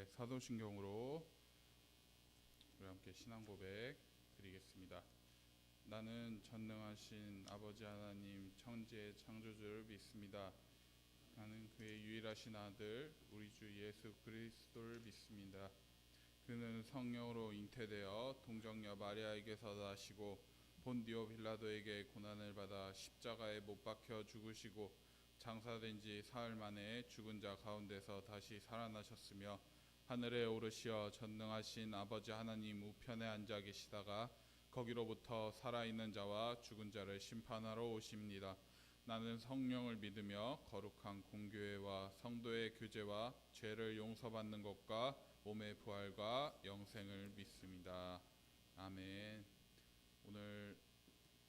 네, 사도신경으로 우리 함께 신앙 고백 드리겠습니다. 나는 전능하신 아버지 하나님 천지의 창조주를 믿습니다. 나는 그의 유일하신 아들 우리 주 예수 그리스도를 믿습니다. 그는 성령으로 잉태되어 동정녀 마리아에게서 나시고 본디오 빌라도에게 고난을 받아 십자가에 못 박혀 죽으시고 장사된 지 사흘 만에 죽은 자 가운데서 다시 살아나셨으며 하늘에 오르시어 전능하신 아버지 하나님 우편에 앉아 계시다가 거기로부터 살아있는 자와 죽은 자를 심판하러 오십니다. 나는 성령을 믿으며 거룩한 공교회와 성도의 교제와 죄를 용서받는 것과 몸의 부활과 영생을 믿습니다. 아멘. 오늘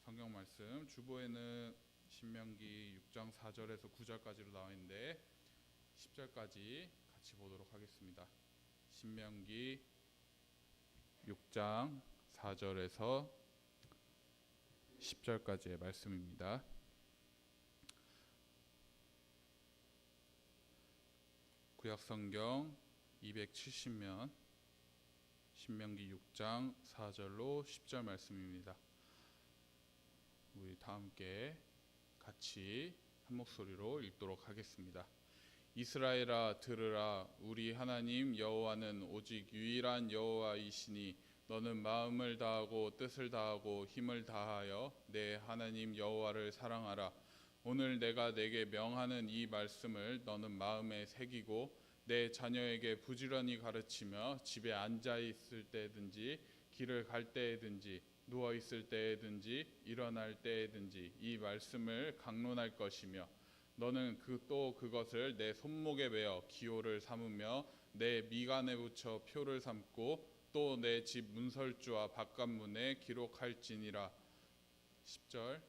성경 말씀 주보에는 신명기 6장 4절에서 9절까지로 나와 있는데 10절까지 같이 보도록 하겠습니다. 신명기 6장 4절에서 10절까지의 말씀입니다. 구약성경 270면 신명기 6장 4절로 10절 말씀입니다. 우리 다 함께 같이 한 목소리로 읽도록 하겠습니다. 이스라엘아 들으라. 우리 하나님 여호와는 오직 유일한 여호와이시니 너는 마음을 다하고 뜻을 다하고 힘을 다하여 내 하나님 여호와를 사랑하라. 오늘 내가 내게 명하는 이 말씀을 너는 마음에 새기고 내 자녀에게 부지런히 가르치며 집에 앉아 있을 때든지 길을 갈 때에든지 누워 있을 때에든지 일어날 때에든지 이 말씀을 강론할 것이며 너는 또 그것을 내 손목에 매어 기호를 삼으며 내 미간에 붙여 표를 삼고 또 내 집 문설주와 바깥문에 기록할지니라. 10절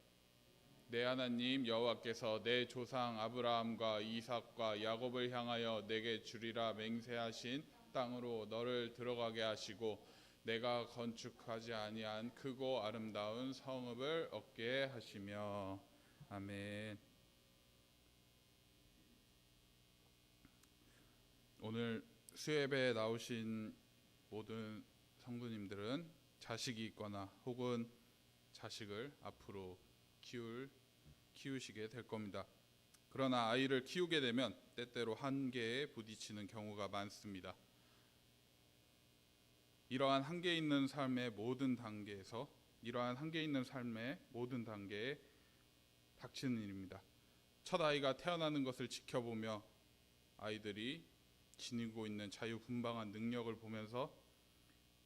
내 하나님 여호와께서 내 조상 아브라함과 이삭과 야곱을 향하여 내게 주리라 맹세하신 땅으로 너를 들어가게 하시고 내가 건축하지 아니한 크고 아름다운 성읍을 얻게 하시며. 아멘. 오늘 수예배에 나오신 모든 성도님들은 자식이 있거나 혹은 자식을 앞으로 키우시게 될 겁니다. 그러나 아이를 키우게 되면 때때로 한계에 부딪히는 경우가 많습니다. 이러한 한계 있는 삶의 모든 단계에 닥치는 일입니다. 첫 아이가 태어나는 것을 지켜보며 아이들이 지니고 있는 자유분방한 능력을 보면서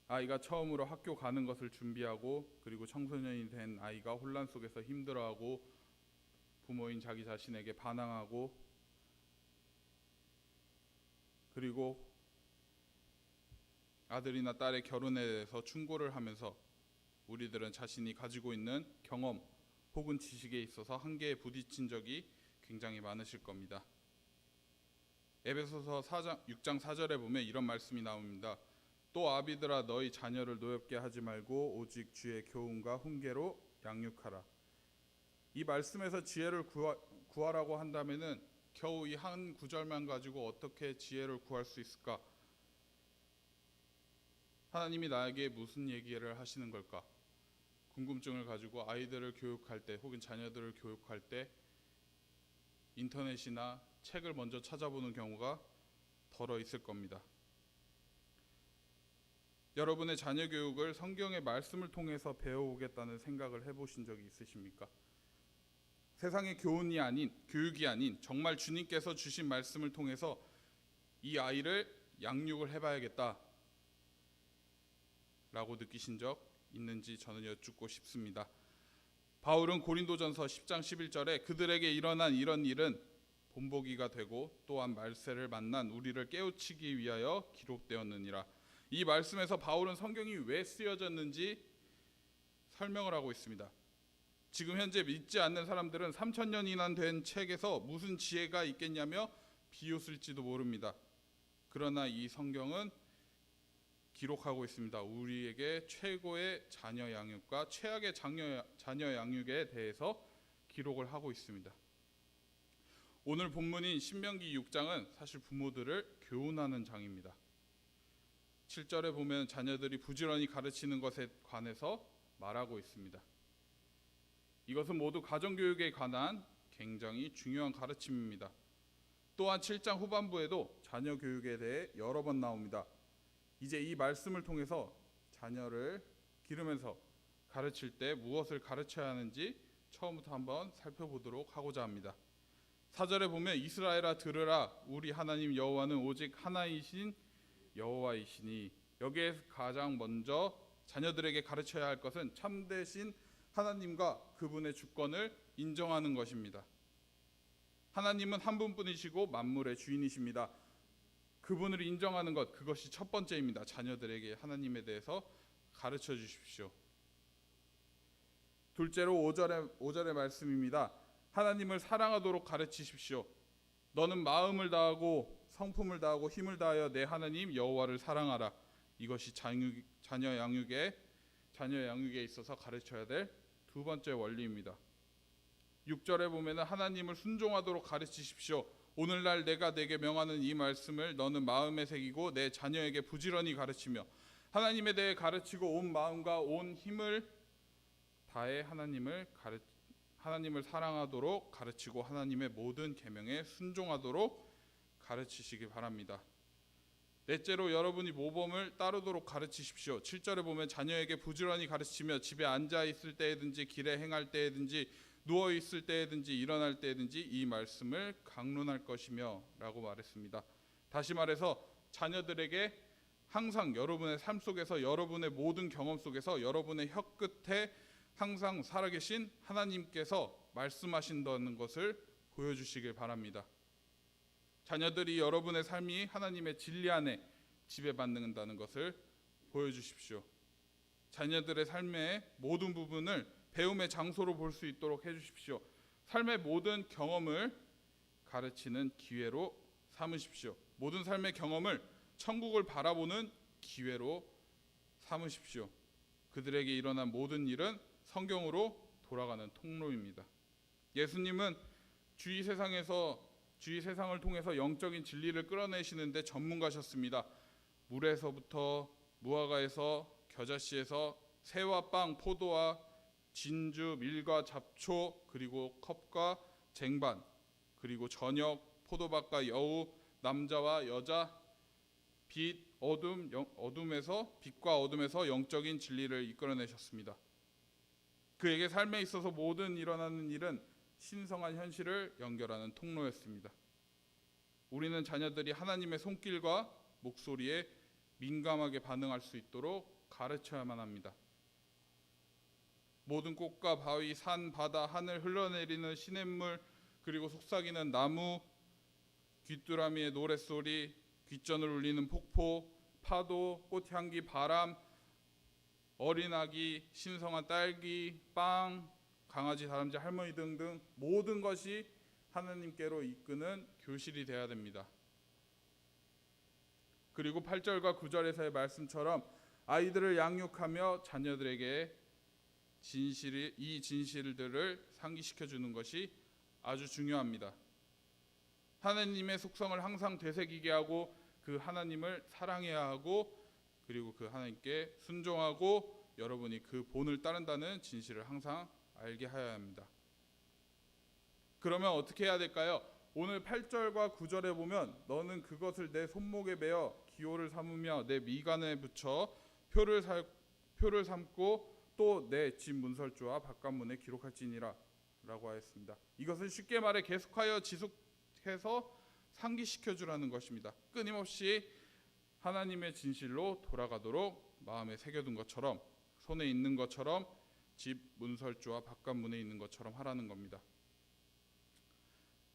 아이가 처음으로 학교 가는 것을 준비하고 그리고 청소년이 된 아이가 혼란 속에서 힘들어하고 부모인 자기 자신에게 반항하고 그리고 아들이나 딸의 결혼에 대해서 충고를 하면서 우리들은 자신이 가지고 있는 경험 혹은 지식에 있어서 한계에 부딪힌 적이 굉장히 많으실 겁니다. 에베소서 6장 4절에 보면 이런 말씀이 나옵니다. 또 아비들아 너희 자녀를 노엽게 하지 말고 오직 주의 교훈과 훈계로 양육하라. 이 말씀에서 지혜를 구하라고 한다면은 겨우 이 한 구절만 가지고 어떻게 지혜를 구할 수 있을까? 하나님이 나에게 무슨 얘기를 하시는 걸까? 궁금증을 가지고 아이들을 교육할 때 혹은 자녀들을 교육할 때 인터넷이나 책을 먼저 찾아보는 경우가 덜어 있을 겁니다. 여러분의 자녀 교육을 성경의 말씀을 통해서 배워오겠다는 생각을 해보신 적이 있으십니까? 세상의 교육이 아닌 정말 주님께서 주신 말씀을 통해서 이 아이를 양육을 해봐야겠다 라고 느끼신 적 있는지 저는 여쭙고 싶습니다. 바울은 고린도전서 10장 11절에 그들에게 일어난 이런 일은 본보기가 되고 또한 말세를 만난 우리를 깨우치기 위하여 기록되었느니라. 이 말씀에서 바울은 성경이 왜 쓰여졌는지 설명을 하고 있습니다. 지금 현재 믿지 않는 사람들은 3000년이나 된 책에서 무슨 지혜가 있겠냐며 비웃을지도 모릅니다. 그러나 이 성경은 기록하고 있습니다. 우리에게 최고의 자녀 양육과 최악의 자녀 양육에 대해서 기록을 하고 있습니다. 오늘 본문인 신명기 6장은 사실 부모들을 교훈하는 장입니다. 7절에 보면 자녀들이 부지런히 가르치는 것에 관해서 말하고 있습니다. 이것은 모두 가정교육에 관한 굉장히 중요한 가르침입니다. 또한 7장 후반부에도 자녀 교육에 대해 여러 번 나옵니다. 이제 이 말씀을 통해서 자녀를 기르면서 가르칠 때 무엇을 가르쳐야 하는지 처음부터 한번 살펴보도록 하고자 합니다. 4절에 보면 이스라엘아 들으라 우리 하나님 여호와는 오직 하나이신 여호와이시니, 여기에 가장 먼저 자녀들에게 가르쳐야 할 것은 참되신 하나님과 그분의 주권을 인정하는 것입니다. 하나님은 한 분뿐이시고 만물의 주인이십니다. 그분을 인정하는 것, 그것이 첫 번째입니다. 자녀들에게 하나님에 대해서 가르쳐 주십시오. 둘째로 5절의 말씀입니다. 하나님을 사랑하도록 가르치십시오. 너는 마음을 다하고 성품을 다하고 힘을 다하여 내 하나님 여호와를 사랑하라. 이것이 자녀 양육에 있어서 가르쳐야 될 두 번째 원리입니다. 6절에 보면 하나님을 순종하도록 가르치십시오. 오늘날 내가 내게 명하는 이 말씀을 너는 마음에 새기고 내 자녀에게 부지런히 가르치며 하나님에 대해 가르치고 온 마음과 온 힘을 다해 하나님을 사랑하도록 가르치고 하나님의 모든 계명에 순종하도록 가르치시기 바랍니다. 넷째로 여러분이 모범을 따르도록 가르치십시오. 7절에 보면 자녀에게 부지런히 가르치며 집에 앉아 있을 때든지 길에 행할 때든지 누워 있을 때든지 일어날 때든지 이 말씀을 강론할 것이며 라고 말했습니다. 다시 말해서 자녀들에게 항상 여러분의 삶 속에서 여러분의 모든 경험 속에서 여러분의 혀 끝에 항상 살아계신 하나님께서 말씀하신다는 것을 보여주시길 바랍니다. 자녀들이 여러분의 삶이 하나님의 진리 안에 지배받는다는 것을 보여주십시오. 자녀들의 삶의 모든 부분을 배움의 장소로 볼 수 있도록 해주십시오. 삶의 모든 경험을 가르치는 기회로 삼으십시오. 모든 삶의 경험을 천국을 바라보는 기회로 삼으십시오. 그들에게 일어난 모든 일은 성경으로 돌아가는 통로입니다. 예수님은 주위 세상을 통해서 영적인 진리를 끌어내시는데 전문가셨습니다. 물에서부터 무화과에서 겨자씨에서 새와 빵, 포도와 진주, 밀과 잡초, 그리고 컵과 쟁반, 그리고 저녁, 포도밭과 여우, 남자와 여자, 빛과 어둠에서 영적인 진리를 이끌어내셨습니다. 그에게 삶에 있어서 모든 일어나는 일은 신성한 현실을 연결하는 통로였습니다. 우리는 자녀들이 하나님의 손길과 목소리에 민감하게 반응할 수 있도록 가르쳐야만 합니다. 모든 꽃과 바위, 산, 바다, 하늘, 흘러내리는 시냇물, 그리고 속삭이는 나무, 귀뚜라미의 노랫소리, 귓전을 울리는 폭포, 파도, 꽃향기, 바람, 어린 아기, 신성한 딸기, 빵, 강아지, 다람쥐, 할머니 등등 모든 것이 하나님께로 이끄는 교실이 되어야 됩니다. 그리고 8절과 9절에서의 말씀처럼 아이들을 양육하며 자녀들에게 이 진실들을 상기시켜 주는 것이 아주 중요합니다. 하나님의 속성을 항상 되새기게 하고 그 하나님을 사랑해야 하고 그리고 그 하나님께 순종하고 여러분이 그 본을 따른다는 진실을 항상 알게 하여야 합니다. 그러면 어떻게 해야 될까요? 오늘 8절과 9절에 보면 너는 그것을 내 손목에 매어 기호를 삼으며 내 미간에 붙여 표를 삼고 또 내 집 문설주와 바깥문에 기록할지니라 라고 하였습니다. 이것은 쉽게 말해 계속하여 지속해서 상기시켜 주라는 것입니다. 끊임없이 하나님의 진실로 돌아가도록 마음에 새겨둔 것처럼 손에 있는 것처럼 집 문설주와 바깥문에 있는 것처럼 하라는 겁니다.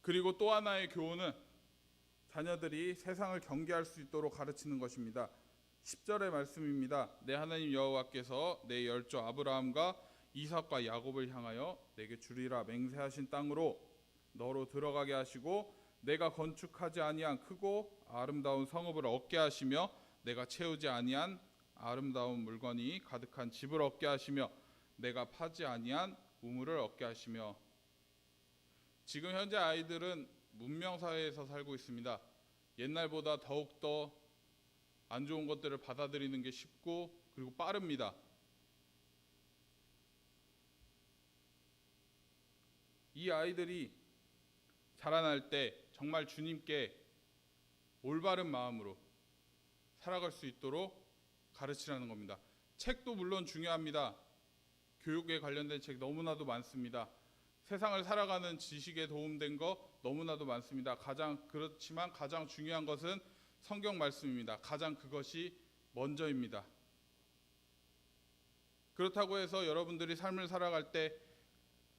그리고 또 하나의 교훈은 자녀들이 세상을 경계할 수 있도록 가르치는 것입니다. 10절의 말씀입니다. 내 하나님 여호와께서 내 열조 아브라함과 이삭과 야곱을 향하여 내게 주리라 맹세하신 땅으로 너로 들어가게 하시고 내가 건축하지 아니한 크고 아름다운 성읍을 얻게 하시며 내가 채우지 아니한 아름다운 물건이 가득한 집을 얻게 하시며 내가 파지 아니한 우물을 얻게 하시며. 지금 현재 아이들은 문명 사회에서 살고 있습니다. 옛날보다 더욱더 안 좋은 것들을 받아들이는 게 쉽고 그리고 빠릅니다. 이 아이들이 자라날 때 정말 주님께 올바른 마음으로 살아갈 수 있도록 가르치라는 겁니다. 책도 물론 중요합니다. 교육에 관련된 책 너무나도 많습니다. 세상을 살아가는 지식에 도움된 거 너무나도 많습니다. 그렇지만 가장 중요한 것은 성경 말씀입니다. 가장 그것이 먼저입니다. 그렇다고 해서 여러분들이 삶을 살아갈 때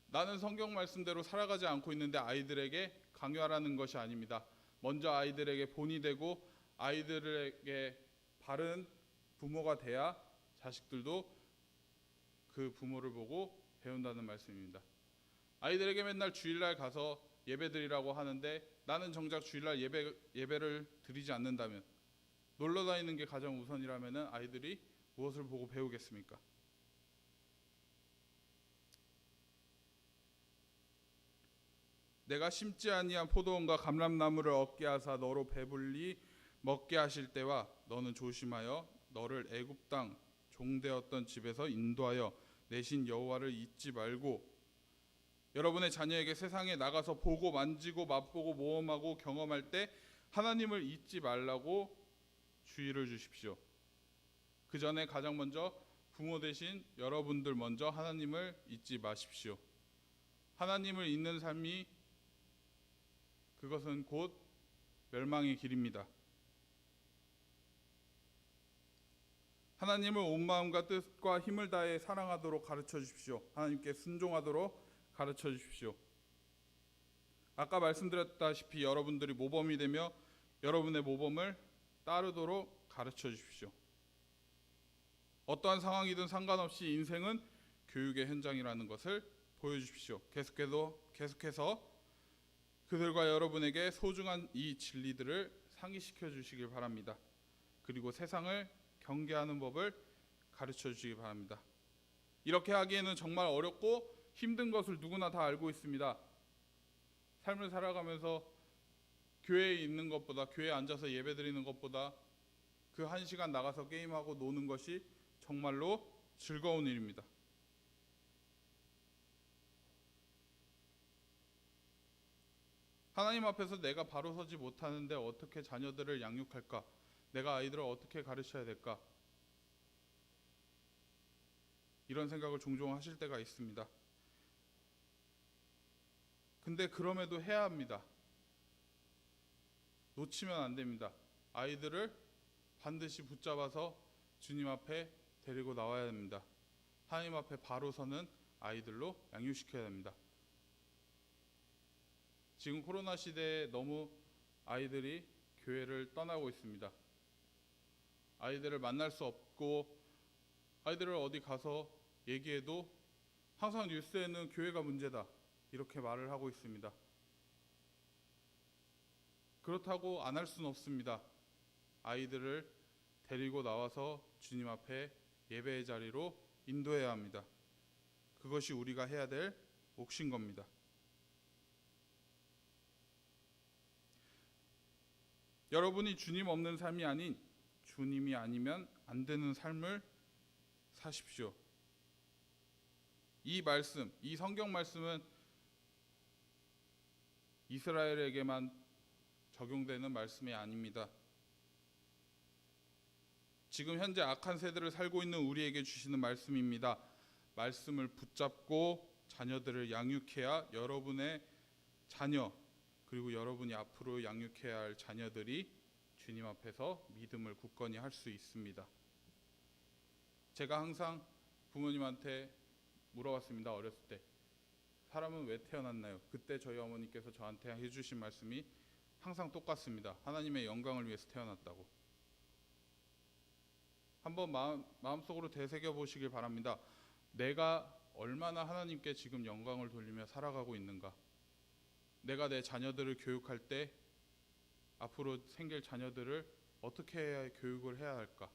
나는 성경 말씀대로 살아가지 않고 있는데 아이들에게 강요하라는 것이 아닙니다. 먼저 아이들에게 본이 되고 아이들에게 바른 부모가 돼야 자식들도 그 부모를 보고 배운다는 말씀입니다. 아이들에게 맨날 주일날 가서 예배드리라고 하는데 나는 정작 주일날 예배를 드리지 않는다면, 놀러 다니는 게 가장 우선이라면 아이들이 무엇을 보고 배우겠습니까? 내가 심지 아니한 포도원과 감람나무를 얻게 하사 너로 배불리 먹게 하실 때와 너는 조심하여 너를 애굽 땅 종되었던 집에서 인도하여 내신 여호와를 잊지 말고. 여러분의 자녀에게 세상에 나가서 보고 만지고 맛보고 모험하고 경험할 때 하나님을 잊지 말라고 주의를 주십시오. 그 전에 가장 먼저 부모 되신 여러분들 먼저 하나님을 잊지 마십시오. 하나님을 잊는 삶이 그것은 곧 멸망의 길입니다. 하나님을 온 마음과 뜻과 힘을 다해 사랑하도록 가르쳐 주십시오. 하나님께 순종하도록 가르쳐 주십시오. 아까 말씀드렸다시피 여러분들이 모범이 되며 여러분의 모범을 따르도록 가르쳐 주십시오. 어떠한 상황이든 상관없이 인생은 교육의 현장이라는 것을 보여주십시오. 계속해서 그들과 여러분에게 소중한 이 진리들을 상기시켜 주시길 바랍니다. 그리고 세상을 경계하는 법을 가르쳐 주시기 바랍니다. 이렇게 하기에는 정말 어렵고 힘든 것을 누구나 다 알고 있습니다. 삶을 살아가면서 교회에 있는 것보다, 교회에 앉아서 예배드리는 것보다 그 1시간 나가서 게임하고 노는 것이 정말로 즐거운 일입니다. 하나님 앞에서 내가 바로 서지 못하는데 어떻게 자녀들을 양육할까? 내가 아이들을 어떻게 가르쳐야 될까? 이런 생각을 종종 하실 때가 있습니다. 근데 그럼에도 해야 합니다. 놓치면 안 됩니다. 아이들을 반드시 붙잡아서 주님 앞에 데리고 나와야 됩니다. 하나님 앞에 바로 서는 아이들로 양육시켜야 됩니다. 지금 코로나 시대에 너무 아이들이 교회를 떠나고 있습니다. 아이들을 만날 수 없고 아이들을 어디 가서 얘기해도 항상 뉴스에는 교회가 문제다 이렇게 말을 하고 있습니다. 그렇다고 안 할 수는 없습니다. 아이들을 데리고 나와서 주님 앞에 예배의 자리로 인도해야 합니다. 그것이 우리가 해야 될 몫인 겁니다. 여러분이 주님 없는 삶이 아닌 주님이 아니면 안 되는 삶을 사십시오. 이 말씀, 이 성경 말씀은 이스라엘에게만 적용되는 말씀이 아닙니다. 지금 현재 악한 세대를 살고 있는 우리에게 주시는 말씀입니다. 말씀을 붙잡고 자녀들을 양육해야 여러분의 자녀, 그리고 여러분이 앞으로 양육해야 할 자녀들이 주님 앞에서 믿음을 굳건히 할 수 있습니다. 제가 항상 부모님한테 물어봤습니다. 어렸을 때 사람은 왜 태어났나요? 그때 저희 어머니께서 저한테 해주신 말씀이 항상 똑같습니다. 하나님의 영광을 위해서 태어났다고. 한번 마음속으로 되새겨 보시길 바랍니다. 내가 얼마나 하나님께 지금 영광을 돌리며 살아가고 있는가? 내가 내 자녀들을 교육할 때 앞으로 생길 자녀들을 어떻게 해야 교육을 해야 할까?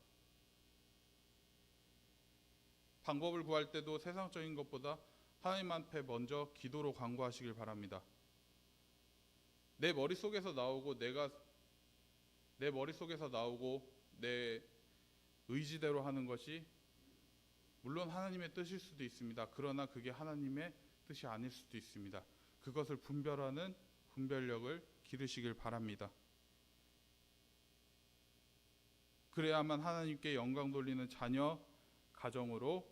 방법을 구할 때도 세상적인 것보다 하나님 앞에 먼저 기도로 간구하시길 바랍니다. 내 머릿속에서 나오고 내 의지대로 하는 것이 물론 하나님의 뜻일 수도 있습니다. 그러나 그게 하나님의 뜻이 아닐 수도 있습니다. 그것을 분별하는 분별력을 기르시길 바랍니다. 그래야만 하나님께 영광 돌리는 자녀, 가정으로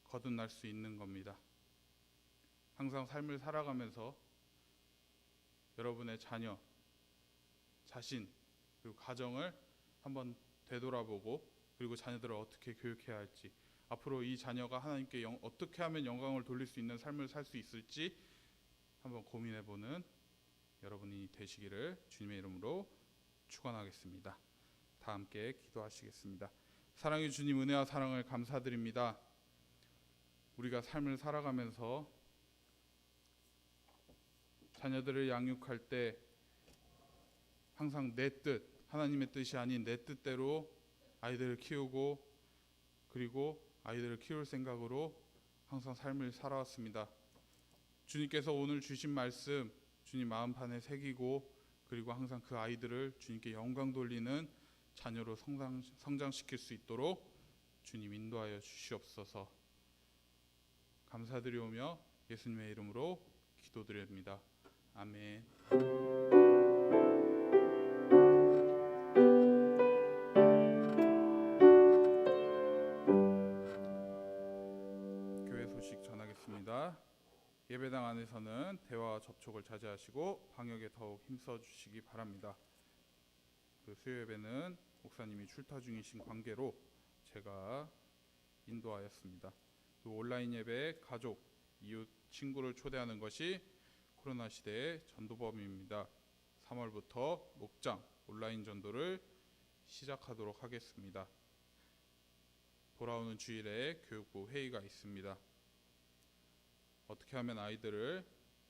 거듭날 수 있는 겁니다. 항상 삶을 살아가면서 여러분의 자녀, 자신, 그리고 가정을 한번 되돌아보고, 그리고 자녀들을 어떻게 교육해야 할지, 앞으로 이 자녀가 하나님께 어떻게 하면 영광을 돌릴 수 있는 삶을 살 수 있을지 한번 고민해보는 여러분이 되시기를 주님의 이름으로 축원하겠습니다. 다 함께 기도하시겠습니다. 사랑의 주님, 은혜와 사랑을 감사드립니다. 우리가 삶을 살아가면서 자녀들을 양육할 때 항상 내 뜻, 하나님의 뜻이 아닌 내 뜻대로 아이들을 키우고, 그리고 아이들을 키울 생각으로 항상 삶을 살아왔습니다. 주님께서 오늘 주신 말씀 주님 마음판에 새기고, 그리고 항상 그 아이들을 주님께 영광 돌리는 자녀로 성장시킬 수 있도록 주님 인도하여 주시옵소서. 감사드리오며 예수님의 이름으로 기도드립니다. 아멘. 교회 소식 전하겠습니다. 예배당 안에서는 대화와 접촉을 자제하시고 방역에 더욱 힘써 주시기 바랍니다. 그 수요 예배는 목사님이 출타 중이신 관계로 제가 인도하였습니다. 또 온라인 예배 가족, 이웃, 친구를 초대하는 것이 코로나 시대의 전도범입니다. 3월부터 목장 온라인 전도를 시작하도록 하겠습니다. 돌아오는 주일에 교육부 회의가 있습니다. 어떻게 하면 아이들을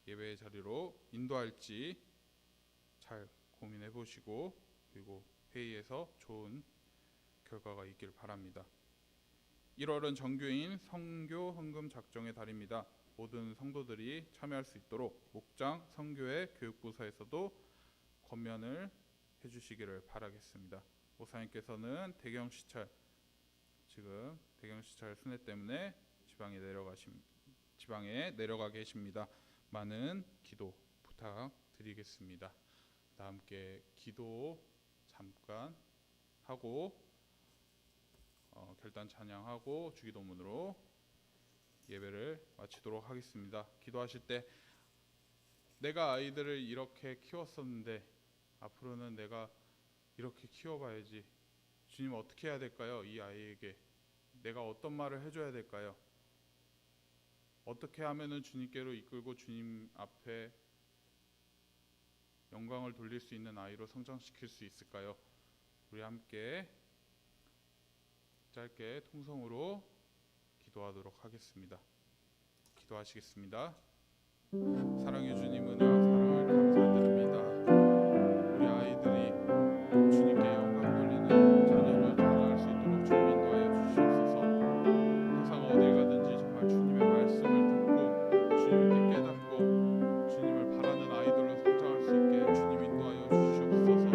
예배의 자리로 인도할지 잘 고민해 보시고, 그리고 회의에서 좋은 결과가 있길 바랍니다. 1월은 정교인 선교 헌금 작정의 달입니다. 모든 성도들이 참여할 수 있도록 목장 선교회 교육부서에서도 권면을 해주시기를 바라겠습니다. 목사님께서는 대경 시찰, 지금 대경 시찰 순회 때문에 지방에 내려가 계십니다. 많은 기도 부탁드리겠습니다. 다 함께 기도 잠깐 하고 결단 찬양하고 주기도문으로 예배를 마치도록 하겠습니다. 기도하실 때 내가 아이들을 이렇게 키웠었는데 앞으로는 내가 이렇게 키워봐야지. 주님 어떻게 해야 될까요? 이 아이에게 내가 어떤 말을 해줘야 될까요? 어떻게 하면은 주님께로 이끌고 주님 앞에 영광을 돌릴 수 있는 아이로 성장시킬 수 있을까요? 우리 함께 짧게 통성으로 기도하도록 하겠습니다. 기도하시겠습니다. 사랑의 주님, 은혜와 사랑을 감사드립니다. 우리 아이들이 주님께 영광 돌리는 자녀로 자라날 수 있도록 주님 인도하여 주시옵소서. 항상 어딜 가든지 정말 주님의 말씀을 듣고 주님께 깨닫고 주님을 바라는 아이들로 성장할 수 있게 주님 인도하여 주시옵소서.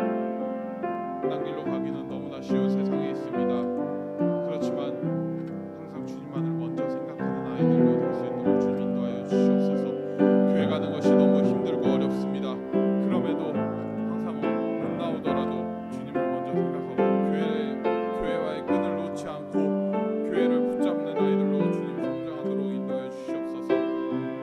딴 길로 가기는 너무나 쉬운 세상에 있습니다. 그렇지만 항상 주님만을 먼저 생각하는 아이들로 될 수 있도록 주님 인도하여 주시옵소서. 교회 가는 것이 너무 힘들고 어렵습니다. 그럼에도 항상 못 나오더라도 주님을 먼저 생각하고 교회와의 끈을 놓지 않고 교회를 붙잡는 아이들로 주님 성장하도록 인도하여 주시옵소서.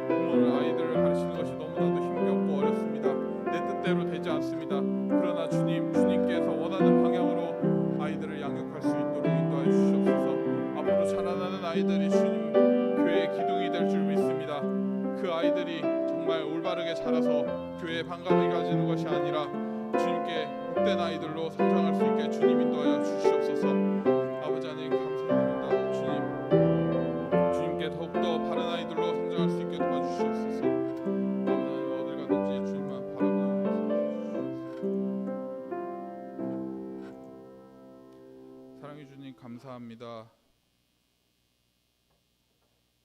부모는 아이들을 가르치는 것이 너무나도 힘겹고 어렵습니다. 내 뜻대로 되지 않습니다. 그러나 주님께서 원하는 방향으로 아이들을 양육할 수 있도록 인도하여 주시옵소서. 앞으로 자라나는 아이들이 주님 교회의 기둥이 될 줄 믿습니다. 그 아이들이 정말 올바르게 자라서 교회에 반감을 가지는 것이 아니라 주님께 복된 아이들로 성장할 수 있게 주님 인도하여 주시옵소서. 아버지 하나님 감사드립니다. 주님께 더욱더 바른 아이들로 성장할 수 있게 도와주시옵소서. 아버지 하나님 어딜 가든지 주님만 바라보는 사랑해 주님 감사합니다.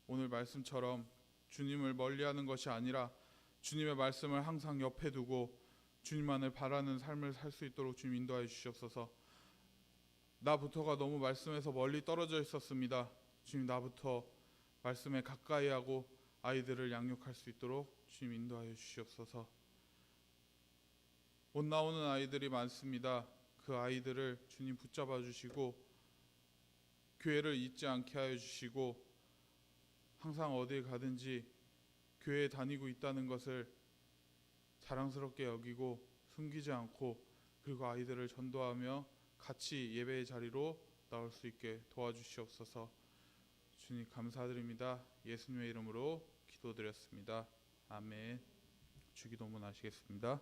오늘 말씀처럼 주님을 멀리하는 것이 아니라 주님의 말씀을 항상 옆에 두고 주님만을 바라는 삶을 살 수 있도록 주님 인도하여 주시옵소서. 나부터가 너무 말씀에서 멀리 떨어져 있었습니다. 주님, 나부터 말씀에 가까이 하고 아이들을 양육할 수 있도록 주님 인도하여 주시옵소서. 못 나오는 아이들이 많습니다. 그 아이들을 주님 붙잡아 주시고 교회를 잊지 않게 하여 주시고 항상 어딜 가든지 교회에 다니고 있다는 것을 자랑스럽게 여기고 숨기지 않고, 그리고 아이들을 전도하며 같이 예배의 자리로 나올 수 있게 도와주시옵소서. 주님 감사드립니다. 예수님의 이름으로 기도드렸습니다. 아멘. 주기도문 하시겠습니다.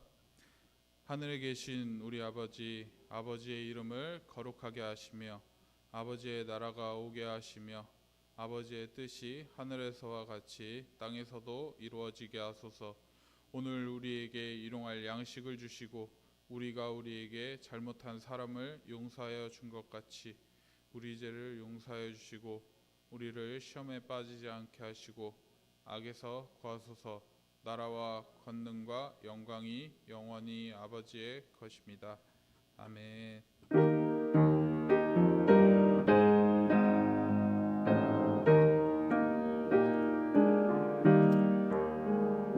하늘에 계신 우리 아버지, 아버지의 이름을 거룩하게 하시며 아버지의 나라가 오게 하시며 아버지의 뜻이 하늘에서와 같이 땅에서도 이루어지게 하소서. 오늘 우리에게 일용할 양식을 주시고 우리가 우리에게 잘못한 사람을 용서하여 준 것 같이 우리 죄를 용서하여 주시고 우리를 시험에 빠지지 않게 하시고 악에서 구하소서. 나라와 권능과 영광이 영원히 아버지의 것입니다. 아멘.